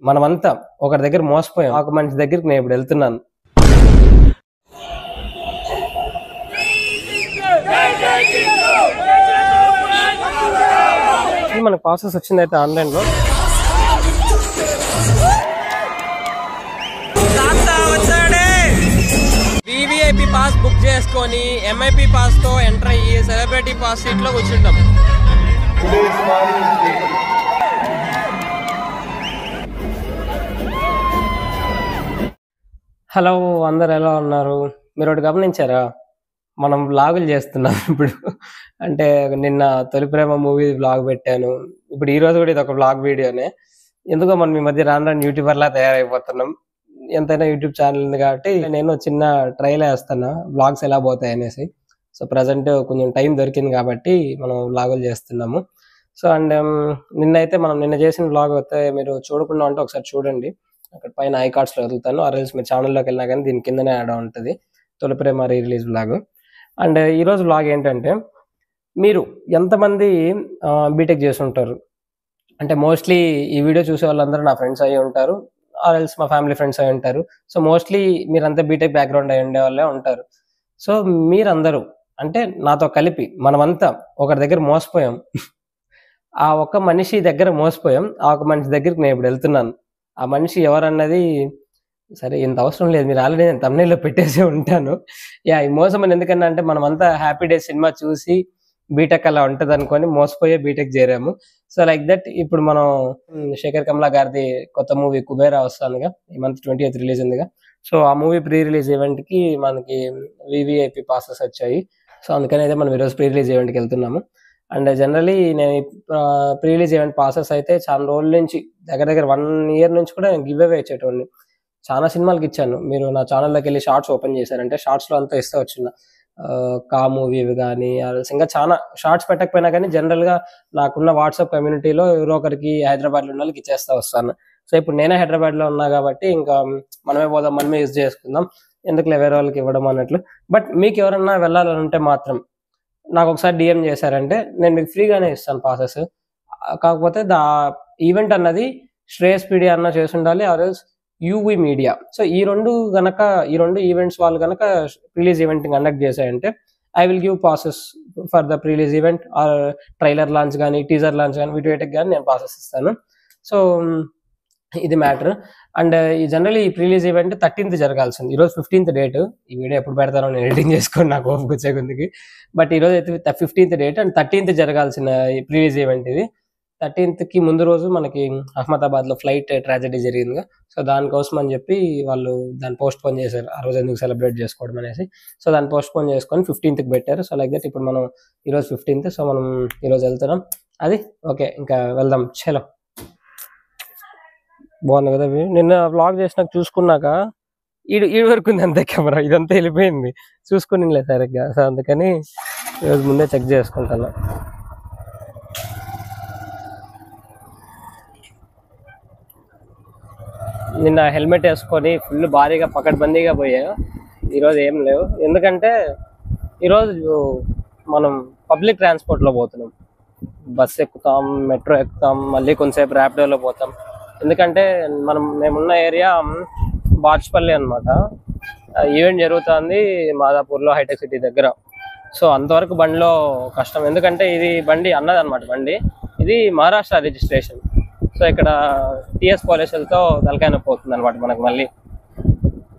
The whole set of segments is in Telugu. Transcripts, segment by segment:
మనమంతా ఒకరి దగ్గర మోసపోయాం. ఒక మనిషి దగ్గరికి నేను ఇప్పుడు వెళ్తున్నాను. మనకు ప్రాసెస్ వచ్చింది అయితే ఆన్లైన్లో. వివిఐపి పాస్ బుక్ చేసుకొని ఎంఐపి పాస్ తో ఎంటర్ అయ్యి సెలబ్రిటీ పాస్ సీట్ లో కూర్చుంటాం. హలో, అందరు ఎలా ఉన్నారు? మీరు ఒకటి గమనించారా? మనం వ్లాగులు చేస్తున్నాం ఇప్పుడు. అంటే నిన్న తొలి ప్రేమ మూవీ వ్లాగ్ పెట్టాను. ఇప్పుడు ఈ రోజు కూడా ఇది ఒక వ్లాగ్ వీడియోనే. ఎందుకో మనం ఈ మధ్య రాను యూట్యూబర్లా తయారైపోతున్నాం. ఎంతైనా యూట్యూబ్ ఛానల్ ఉంది కాబట్టి నేను చిన్న ట్రైల్ వేస్తాను వ్లాగ్స్ ఎలా పోతాయి అనేసి. సో ప్రజెంట్ కొంచెం టైం దొరికింది కాబట్టి మనం వ్లాగులు చేస్తున్నాము. సో అండ్ నిన్నైతే మనం నిన్న చేసిన వ్లాగ్ అయితే మీరు చూడకుండా ఉంటే ఒకసారి చూడండి. అక్కడ పైన ఐ కార్డ్స్లో వదులుతాను. ఆర్ఎల్స్ మీరు ఛానల్లోకి వెళ్ళినా కానీ దీని కిందనే యాడ్ ఉంటుంది తొలి ప్రేమ రీ రిలీజ్ వ్లాగ్. అండ్ ఈరోజు వ్లాగ్ ఏంటంటే, మీరు ఎంతమంది బీటెక్ చేసి ఉంటారు? అంటే మోస్ట్లీ ఈ వీడియో చూసే వాళ్ళందరూ నా ఫ్రెండ్స్ అయ్యి ఉంటారు, ఆర్ఎల్స్ మా ఫ్యామిలీ ఫ్రెండ్స్ అయి ఉంటారు. సో మోస్ట్లీ మీరంతా బీటెక్ బ్యాక్గ్రౌండ్ అయి ఉండే వాళ్ళే ఉంటారు. సో మీరందరూ అంటే నాతో కలిపి మనమంతా ఒకరి దగ్గర మోసపోయాం. ఆ ఒక్క మనిషి దగ్గర మోసపోయాం. ఆ ఒక మనిషి దగ్గరికి నేను ఇప్పుడు వెళ్తున్నాను. ఆ మనిషి ఎవరన్నది సరే ఇంత అవసరం లేదు, మీరు ఆల్రెడీ నేను తమ్నైల్లో పెట్టేసి ఉంటాను. ఈ మోసం అని ఎందుకన్నా అంటే, మనమంతా హ్యాపీ డేస్ సినిమా చూసి బీటెక్ అలా ఉంటుంది అనుకొని మోసపోయే బీటెక్ చేరాము. సో లైక్ దట్ ఇప్పుడు మనం శేఖర్ కమలా గారిది కొత్త మూవీ కుబేరా వస్తానుగా, ఈ మంత్ 20th రిలీజ్ ఉందిగా. సో ఆ మూవీ ప్రీ రిలీజ్ ఈవెంట్కి మనకి వివిఐపి పాసెస్ వచ్చాయి. సో అందుకని అయితే మనం ఈరోజు ప్రీ రిలీజ్ ఈవెంట్కి వెళ్తున్నాము. అండ్ జనరలీ నేను ప్రీ రిలీజ్ ఈవెంట్ పాసెస్ అయితే చాలా రోజుల నుంచి, దగ్గర 1 year నుంచి కూడా నేను గివ్ అవే ఇచ్చేటోడిని. చాలా సినిమాలకి ఇచ్చాను. మీరు నా ఛానల్లోకి వెళ్ళి షార్ట్స్ ఓపెన్ చేశారంటే షార్ట్స్లో అంతా ఇస్తే వచ్చిన కా మూవీవి కానీ, ఇంకా చాలా షార్ట్స్ పెట్టకపోయినా కానీ జనరల్గా నాకున్న వాట్సాప్ కమ్యూనిటీలో ఎవరో ఒకరికి హైదరాబాద్లో ఉన్న వాళ్ళకి ఇచ్చేస్తా వస్తాను. సో ఇప్పుడు నేనే హైదరాబాద్లో ఉన్నా కాబట్టి ఇంకా మనమే పోదాం, మనమే యూజ్ చేసుకుందాం, ఎందుకులే వేరే వాళ్ళకి ఇవ్వడం అన్నట్లు. బట్ మీకు ఎవరన్నా వెళ్ళాలని ఉంటే మాత్రం నాకు ఒకసారి డిఎం చేశారంటే నేను మీకు ఫ్రీగానే ఇస్తాను పాసెస్. కాకపోతే ఈవెంట్ అన్నది శ్రేయస్ పీడియా అన్న చేసి ఉండాలి, ఆర్ఎల్స్ యూవి మీడియా. సో ఈ రెండు ఈవెంట్స్ వాళ్ళు కనుక రిలీజ్ ఈవెంట్ కండక్ట్ చేశాయంటే I will give passes for the prerelease event or trailer launch కానీ, టీజర్ లాంచ్ కానీ, వీడియోటెక్ కానీ నేను పాసెస్ ఇస్తాను. సో ఇది మ్యాటర్. అండ్ ఈ జనరల్లీ ఈ ప్రీలీజ్ ఈవెంట్ 13th జరగాల్సింది. ఈరోజు 15th డేట్. ఈ వీడియో ఎప్పుడు పెడతానో నేను ఎడిటింగ్ చేసుకొని నాకు ఓపిక వచ్చే కొద్దికి. బట్ ఈరోజు అయితే 15th డేట్ అండ్ 13th జరగాల్సిన ఈ ప్రీలీజ్ ఈవెంట్ ఇది. 13th ముందు రోజు మనకి అహ్మదాబాద్లో ఫ్లైట్ ట్రాజెడీ జరిగిందిగా. సో దానికోసం అని చెప్పి వాళ్ళు దాన్ని పోస్ట్ పోన్ చేశారు, ఆ రోజు ఎందుకు సెలబ్రేట్ చేసుకోవడం అనేసి. సో దాన్ని పోస్ట్ పోన్ చేసుకొని 15th పెట్టారు. సో లైక్ దట్ ఇప్పుడు మనం ఈరోజు 15th, సో మనం ఈరోజు వెళ్తున్నాం. అది ఓకే, ఇంకా వెళ్దాం. చలో, బాగుంది కదా. నిన్న వ్లాగ్ చేసినాక చూసుకున్నాక ఈడు వరకు ఉంది అంతే కెమెరా, ఇదంతా వెళ్ళిపోయింది, చూసుకుని లేదు సరిగ్గా. సో అందుకని ఈరోజు ముందే చెక్ చేసుకుంటాను. నిన్న హెల్మెట్ వేసుకొని ఫుల్ భారీగా పకడ్బందీగా పోయాను. ఈరోజు ఏం లేవు, ఎందుకంటే ఈరోజు మనం పబ్లిక్ ట్రాన్స్పోర్ట్లో పోతున్నాం. బస్సు ఎక్కుతాం, మెట్రో ఎక్కుతాం, మళ్ళీ కొంతసేపు ర్యాపిడోలో పోతాం. ఎందుకంటే మేమున్న ఏరియా బాచ్పల్లి అనమాట. ఈవెంట్ జరుగుతుంది మాదాపూర్లో హైటెక్ సిటీ దగ్గర. సో అంతవరకు బండిలో కష్టం, ఎందుకంటే ఇది బండి అన్నది అనమాట. బండి ఇది మహారాష్ట్ర రిజిస్ట్రేషన్. సో ఇక్కడ టీఎస్ పాలిసీలతో తలకాయ పోతుంది అనమాట మనకు మళ్ళీ.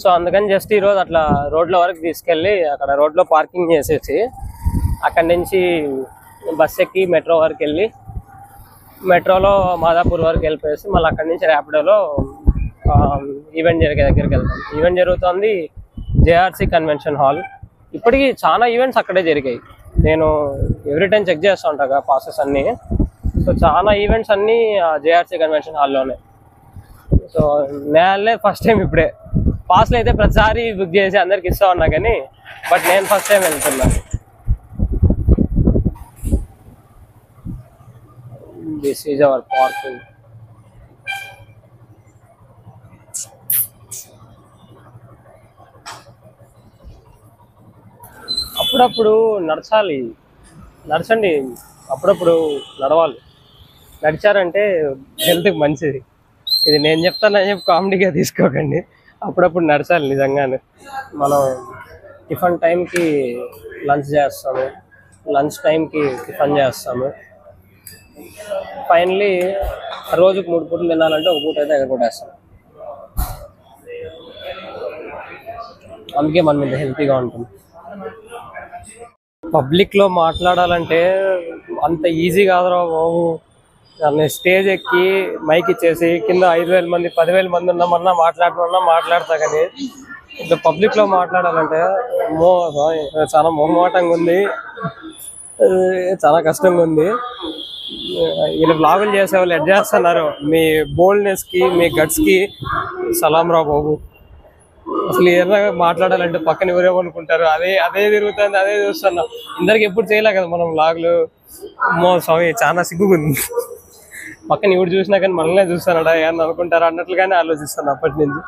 సో అందుకని జస్ట్ ఈరోజు అట్లా రోడ్ల వరకు తీసుకెళ్ళి అక్కడ రోడ్లో పార్కింగ్ చేసేసి అక్కడి నుంచి బస్ ఎక్కి మెట్రో వరకు వెళ్ళి, మెట్రోలో మాదాపూర్ వరకు వెళ్ళిపోయేసి మళ్ళీ అక్కడి నుంచి ర్యాపిడోలో ఈవెంట్ జరిగే దగ్గరికి వెళ్తాం. ఈవెంట్ జరుగుతుంది జేఆర్సీ కన్వెన్షన్ హాల్. ఇప్పటికీ చాలా ఈవెంట్స్ అక్కడే జరిగాయి. నేను ఎవ్రీ టైం చెక్ చేస్తూ ఉంటాను పాసెస్ అన్నీ. సో చాలా ఈవెంట్స్ అన్నీ జేఆర్సీ కన్వెన్షన్ హాల్లోనే. సో నేనే ఫస్ట్ టైం ఇప్పుడే. పాస్లు అయితే ప్రతిసారి బుక్ చేసి అందరికి ఇస్తూ ఉన్నా కానీ, బట్ నేను ఫస్ట్ టైం వెళ్తున్నాను. This is our parking. అప్పుడప్పుడు నడచండి, అప్పుడప్పుడు నడవాలి. నడిచారంటే హెల్త్కి మంచిది. ఇది నేను చెప్తానని చెప్పి కామెడీగా తీసుకోకండి, అప్పుడప్పుడు నడచాలి నిజంగానే. మనం టిఫిన్ టైంకి లంచ్ చేస్తాము, లంచ్ టైంకి టిఫిన్ చేస్తాము. ఫైనలీ రోజుకు 3 పూటలు తినాలంటే ఒక పూట అయితే ఎగరగొట్టేస్తాం. అందుకే మనం ఇంత హెల్తీగా ఉంటాం. పబ్లిక్లో మాట్లాడాలంటే అంత ఈజీ కాదురా బాబు. దాన్ని స్టేజ్ ఎక్కి మైక్ ఇచ్చేసి కింద 5,000 మంది 10,000 మంది ఉన్నామన్నా మాట్లాడతా, కానీ ఇట్లా పబ్లిక్లో మాట్లాడాలంటే చాలా మొహమాటంగా ఉంది, చాలా కష్టంగా ఉంది. ఇలా వ్లాగులు చేసేవాళ్ళు ఎడ్ చేస్తున్నారు. మీ బోల్డ్నెస్కి మీ గట్స్కి సలాం రా బాబు. అసలు ఏదైనా మాట్లాడాలంటే పక్కన ఎవరేమనుకుంటారు, అదే తిరుగుతుంది, అదే చూస్తున్నాం. ఇందరికి ఎప్పుడు చేయలే కదా మనం వ్లాగులు. స్వామి చాలా సిగ్గుంది. పక్కన ఎవరు చూసినా కానీ మనల్నే చూస్తానడా ఏమన్నా అనుకుంటారా అన్నట్లుగానే ఆలోచిస్తాను అప్పటి నుంచి.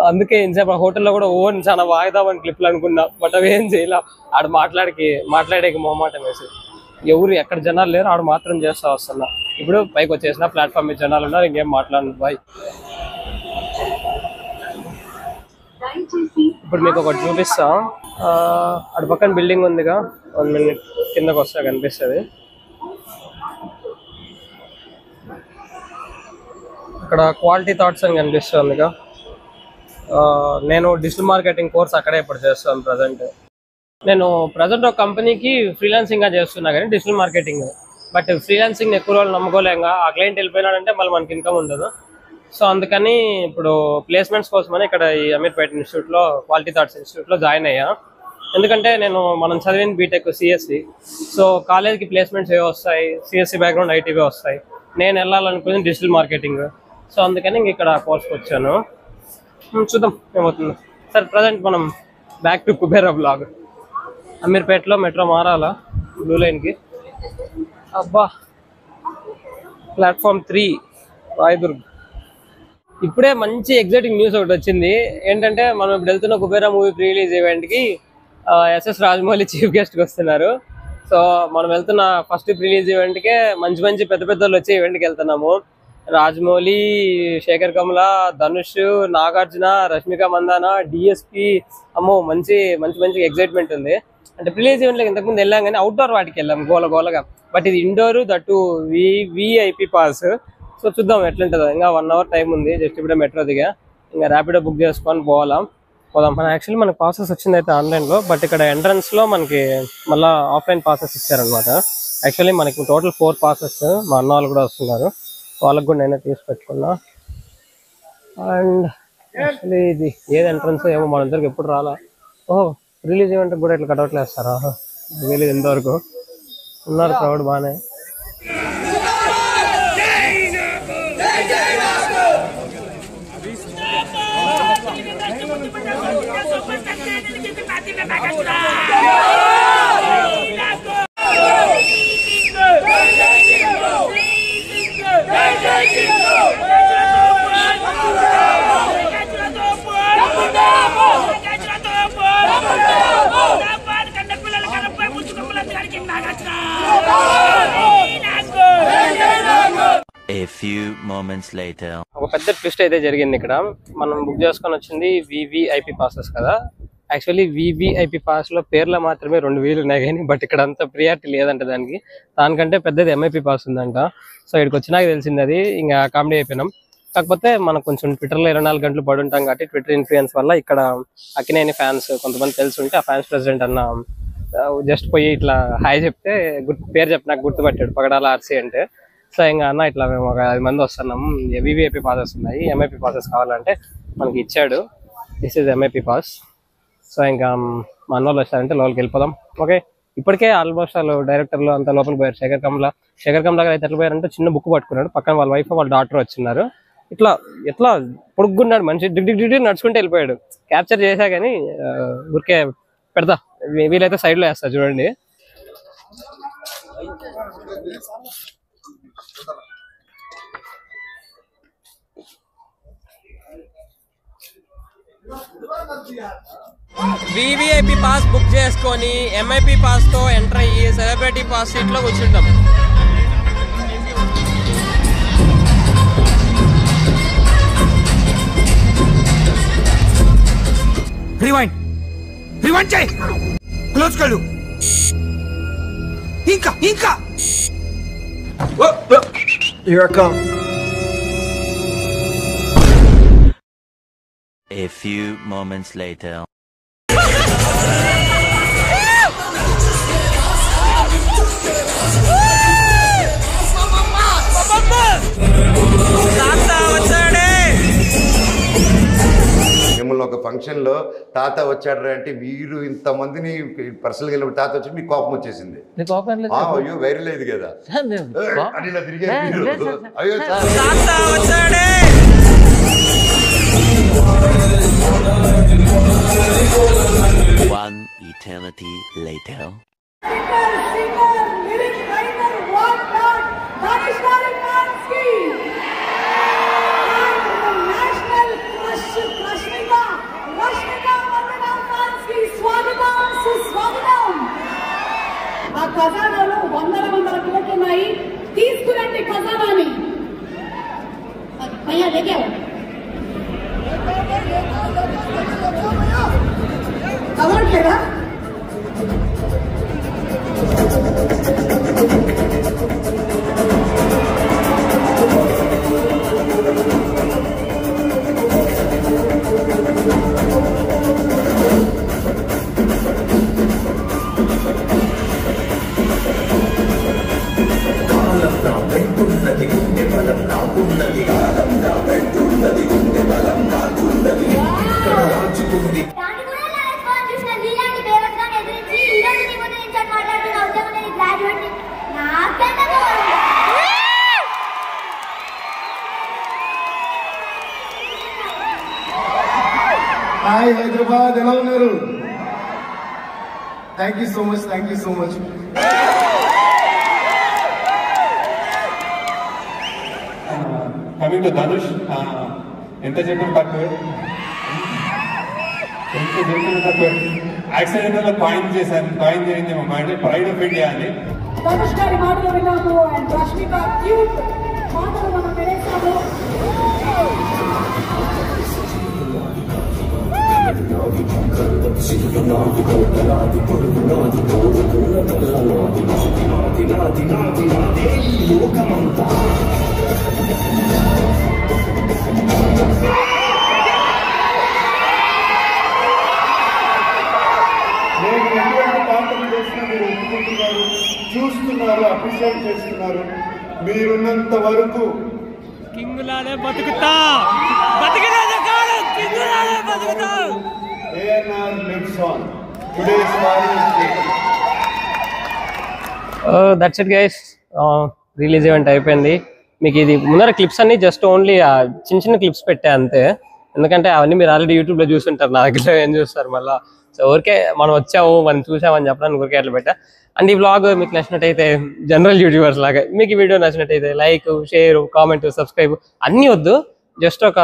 అందుకే ఇంతసేపు హోటల్లో కూడా చాలా వాయిదామని క్లిప్లు అనుకున్నా, బట్ అవేం చేయలే. ఆడ మాట్లాడేకి మొహమాటం వేసి ఎవరు ఎక్కడ జనాలు లేరు, ఆడ మాత్రం చేస్తా వస్తున్నా. ఇప్పుడు పైకి వచ్చేసిన ప్లాట్ఫామ్ మీద జనాలు ఉన్నారు, ఇంకేం మాట్లాడను బాయ్. ఇప్పుడు మీకు ఒకటి చూపిస్తా. అటు పక్కన బిల్డింగ్ ఉందిగా, 1 minute కిందకు వస్తా కనిపిస్తుంది. అక్కడ క్వాలిటీ థాట్స్ అని కనిపిస్తుందిగా. నేను డిజిటల్ మార్కెటింగ్ కోర్స్ అక్కడే ఇప్పుడు చేస్తాను ప్రజెంట్. నేను ప్రజెంట్ ఒక కంపెనీకి ఫ్రీలాన్సింగ్గా చేస్తున్నా కానీ డిజిటల్ మార్కెటింగ్. బట్ ఫ్రీలాన్సింగ్ ఎక్కువ రోజులు నమ్ముకోలేంగా, ఆ క్లయింట్ వెళ్ళిపోయినాడంటే మళ్ళీ మనకి ఇన్కమ్ ఉండదు. సో అందుకని ఇప్పుడు ప్లేస్మెంట్స్ కోసమని ఇక్కడ ఈ అమీర్పేట ఇన్స్టిట్యూట్లో, క్వాలిటీ థాట్స్ ఇన్స్టిట్యూట్లో జాయిన్ అయ్యా. ఎందుకంటే మనం చదివిన బీటెక్ సిఎస్సి. సో కాలేజ్కి ప్లేస్మెంట్స్ ఏవో వస్తాయి, సిఎస్సి బ్యాక్గ్రౌండ్ ఐటీవే వస్తాయి. నేను వెళ్ళాలనుకునేది డిజిటల్ మార్కెటింగ్. సో అందుకని ఇంక ఇక్కడ కోర్స్కి వచ్చాను. చూద్దాం ఏమవుతుంది. సార్ ప్రజెంట్ మనం బ్యాక్ టు కుబేరా బ్లాగ్. అమీర్పేటలో మెట్రో మారాలా బ్లూ లైన్కి. అబ్బా, ప్లాట్ఫామ్ 3 రాయదుర్గ్. ఇప్పుడే మంచి ఎగ్జైటింగ్ న్యూస్ ఒకటి వచ్చింది. ఏంటంటే మనం ఇప్పుడు వెళ్తున్న కుబేరా మూవీ ప్రీ రిలీజ్ ఈవెంట్కి ఎస్ఎస్ రాజమౌళి చీఫ్ గెస్ట్కి వస్తున్నారు. సో మనం వెళ్తున్న ఫస్ట్ ప్రీ రిలీజ్ ఈవెంట్కే మంచి పెద్ద వాళ్ళు వచ్చే ఈవెంట్కి వెళ్తున్నాము. రాజమౌళి, శేఖర్ కమల, ధనుష్, నాగార్జున, రష్మిక మందాన, డిఎస్పి. అమ్మో మంచి ఎగ్జైట్మెంట్ ఉంది. అంటే ప్రిలీజ్ ఈవెంట్లకి ఇంతకుముందు వెళ్ళాం కానీ అవుట్డోర్ వాటికి వెళ్ళాం గోలగా. బట్ ఇది indoor, that VIP pass. So చూద్దాం ఎట్లుంటుందో. ఇంకా 1 hour టైం ఉంది. జస్ట్ ఇప్పుడే మెట్రో దిగా, ఇంకా ర్యాపిడో బుక్ చేసుకొని పోదాం. మన యాక్చువల్లీ మనకు పాసెస్ వచ్చింది అయితే ఆన్లైన్లో, బట్ ఇక్కడ ఎంట్రన్స్లో మనకి మళ్ళీ ఆఫ్లైన్ పాసెస్ ఇచ్చారనమాట. యాక్చువల్లీ మనకి టోటల్ 4 పాసెస్. మా అన్న వాళ్ళు కూడా వస్తున్నారు, వాళ్ళకు కూడా నేనే తీసి పెట్టుకున్నా. అండ్ యాక్చువల్లీ ఇది ఏది ఎంట్రన్స్ ఏమో మన ఇద్దరికి ఎప్పుడు రాలా. రిలీజ్ ఈవెంట్ కూడా ఇట్లా కటౌట్లు వేస్తారా? తెలియదు ఇంతవరకు. ఉన్నారు క్రౌడ్ బాగానే. A few moments later. ఒక పెద్ద ట్విస్ట్ అయితే జరిగింది ఇక్కడ. మనం బుక్ చేసుకొని వచ్చింది వివిఐపి పాసెస్ కదా. యాక్చువల్లీ వివిఐపి పాస్ లో పేర్లో మాత్రమే 2,000 ఉన్నాయి కానీ, బట్ ఇక్కడ అంత ప్రియారిటీ లేదంట దానికంటే పెద్దది ఎంఐపి పాస్ ఉందంట. సో ఇక్కడికి వచ్చినాక తెలిసింది అది. ఇంకా కామెడీ అయిపోయినాం. కాకపోతే మనకు కొంచెం ట్విట్టర్లో 24 గంటలు పడి ఉంటాం కాబట్టి ట్విట్టర్ ఇన్ఫ్లుయెన్స్ వల్ల ఇక్కడ అక్కినేని ఫ్యాన్స్ కొంతమంది తెలుసుంటే ఆ ఫ్యాన్స్ ప్రెసిడెంట్ అన్న జస్ట్ పోయి ఇట్లా హాయ్ చెప్తే పేరు చెప్పి నాకు గుర్తుపట్టాడు, పగడాల ఆర్సీ అంటే. సో ఇంకా అన్న ఇట్లా మేము ఒక 5 మంది వస్తున్నాము, వివిఐపి పాసెస్ ఉన్నాయి, ఎంఐపి పాసెస్ కావాలంటే మనకి ఇచ్చాడు. This is MIP pass. So ఇంకా మా అన్న వాళ్ళు వచ్చారంటే లోపలికి వెళ్ళిపోదాం. ఓకే, ఇప్పటికే ఆల్మోస్ట్ వాళ్ళు డైరెక్టర్లు అంతా లోపలికి పోయారు. శేఖర్ కమల గారు అయితే ఎట్లా పోయారంటే చిన్న బుక్ పట్టుకున్నాడు, పక్కన వాళ్ళ వైఫ్ వాళ్ళ డాక్టర్ వచ్చిన్నారు. ఎట్లా పొడుగున్నాడు మనిషి, దిగ్ నడుచుకుంటే వెళ్ళిపోయాడు. క్యాప్చర్ చేశా కానీ ఊరికే పెడతా, వీలైతే సైడ్లో వేస్తా చూడండి. వివిఐపి పాస్ బుక్ చేసుకొని ఎంఐపి పాస్ తో ఎంటర్ అయ్యి సెలబ్రిటీ పాస్ సీట్ లో కూర్చుంటాం. రివైండ్ రివైండ్ చేయి. క్లోజ్ కళ్ళు. ఇంకా ఇంకా. Here I come. A few moments later. మిమ్మల్ని ఒక ఫంక్షన్లో తాత వచ్చాడు అంటే మీరు ఇంతమందిని పర్సనల్గా వెళ్ళినప్పుడు తాత వచ్చి మీకు కోపం వచ్చేసింది. అయ్యో వైరల్ అయ్యేది కదా అని ఇలా తిరిగారు మీరు. అయ్యో One eternity later. ఆ ఖజానాలో వందల కోట్లు ఉన్నాయి. తీసుకురండి ఖజానాని. భయ్యా లేకే అవ్వట్లేదా? హాయ్ హైదరాబాద్, ఎలా ఉన్నారు? Thank you so much. Coming to Dhanush, ఎంత చెప్పిన తక్కువే, యాక్సిడెంటల్ గా కాయిన్ చేసింది మా మైండ్ ప్రైడ్ ఆఫ్ ఇండియా అని. ధనుష్ గారి మాటలు విన్నాము. అండ్ రష్మిక క్యూట్ మాటలు మనం వినేసాము. చూస్తున్నారు, అప్రిషియేట్ చేస్తున్నారు. మీరున్నంత వరకు కింగులానే బతుకుతా, బతికినానే కాదు కింగులానే బతుకుతా. ANR lives on. Today's party is taken. That's it guys. Release event అయిపోయింది. మీకు ఇది ముందర క్లిప్స్ అన్ని జస్ట్ ఓన్లీ చిన్న చిన్న క్లిప్స్ పెట్టా అంతే. ఎందుకంటే అవన్నీ మీరు ఆల్రెడీ యూట్యూబ్లో చూస్తుంటారు, నా దగ్గర ఏం చూస్తారు మళ్ళీ. సో ఊరికే మనం వచ్చాము, మనం చూసామని చెప్పడానికి ఊరికే అట్లా పెట్టా. అండ్ ఈ వ్లాగ్ మీకు నచ్చినట్టయితే జనరల్ యూట్యూబర్స్ లాగా మీకు ఈ వీడియో నచ్చినట్టయితే లైక్, షేర్, కామెంట్, సబ్స్క్రైబ్ అన్నీ వద్దు, జస్ట్ ఒక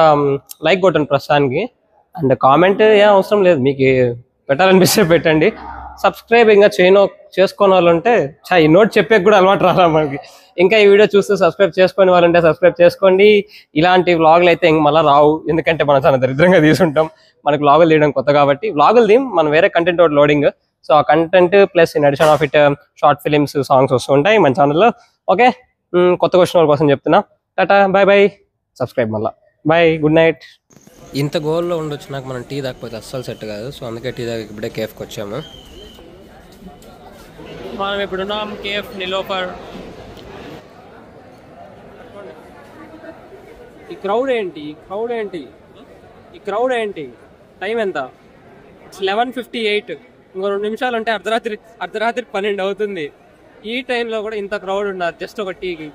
లైక్ కొట్టండి ప్రస్తుతానికి. అండ్ కామెంట్ ఏం అవసరం లేదు, మీకు పెట్టాలనిపిస్తే పెట్టండి. సబ్స్క్రైబ్ ఇంకా చేసుకోని వాళ్ళు ఉంటే ఈ నోట్ చెప్పే కూడా అలవాటు రాలా మనకి. ఇంకా ఈ వీడియో చూస్తూ సబ్స్క్రైబ్ చేసుకునే వాళ్ళు ఉంటే సబ్స్క్రైబ్ చేసుకోండి. ఇలాంటి వ్లాగులు అయితే ఇంక మళ్ళీ రావు, ఎందుకంటే మనం చాలా దరిద్రంగా తీసుంటాం. మనకు వ్లాగులు తీయడం కొత్త కాబట్టి వ్లాగులు తీయం, మనం వేరే కంటెంట్ ఒకటి లోడింగ్. సో ఆ content plus in addition of it short films, songs వస్తూ ఉంటాయి మన ఛానల్లో. ఓకే, కొత్త క్వశ్చన్ వాళ్ళ కోసం చెప్తున్నా. టాటా, బాయ్ బాయ్, సబ్స్క్రైబ్ మళ్ళీ, బాయ్, గుడ్ నైట్. ఇంత గోల్లో ఉండొచ్చు నాకు, మనం టీ తాకపోతే అస్సలు సెట్ కాదు. సో అందుకే టీ తాగి ఇప్పుడే కేఫ్కి వచ్చాము. మనం ఇప్పుడున్నాం కేఫ్ నిలోఫర్. ఈ క్రౌడ్ ఏంటి? టైం ఎంత? 11:58. ఇంకో 2 నిమిషాలు అంటే అర్ధరాత్రి 12 అవుతుంది. ఈ టైంలో కూడా ఇంత క్రౌడ్ ఉన్నారు జస్ట్ ఒక టీకి.